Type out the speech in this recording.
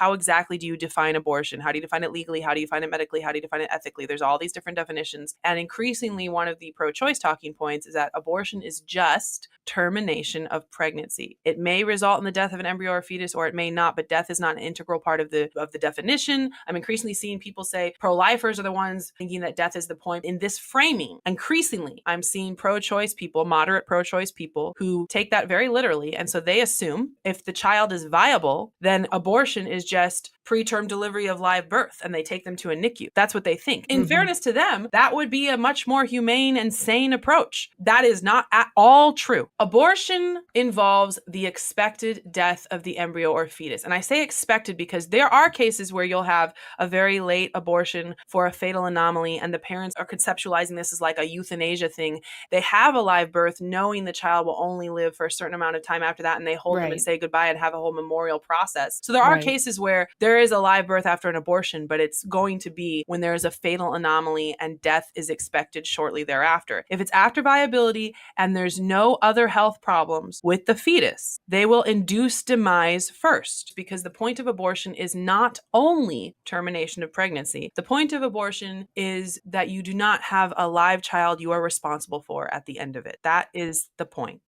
how exactly do you define abortion? How do you define it legally? How do you define it medically? How do you define it ethically? There's all these different definitions. And increasingly, one of the pro-choice talking points is that abortion is just termination of pregnancy. It may result in the death of an embryo or fetus, or it may not, but death is not an integral part of the definition. I'm increasingly seeing people say pro-lifers are the ones thinking that death is the point. In this framing, increasingly, I'm seeing pro-choice people, moderate pro-choice people, who take that very literally. And so they assume if the child is viable, then abortion is just preterm delivery of live birth, and they take them to a NICU. That's what they think. In fairness to them, that would be a much more humane and sane approach. That is not at all true. Abortion involves the expected death of the embryo or fetus. And I say expected because there are cases where you'll have a very late abortion for a fatal anomaly, and the parents are conceptualizing this as like a euthanasia thing. They have a live birth knowing the child will only live for a certain amount of time after that, and they hold them and say goodbye and have a whole memorial process. So there are cases where there is a live birth after an abortion, but it's going to be when there is a fatal anomaly and death is expected shortly thereafter. If it's after viability and there's no other health problems with the fetus, they will induce demise first, because the point of abortion is not only termination of pregnancy. The point of abortion is that you do not have a live child you are responsible for at the end of it. That is the point.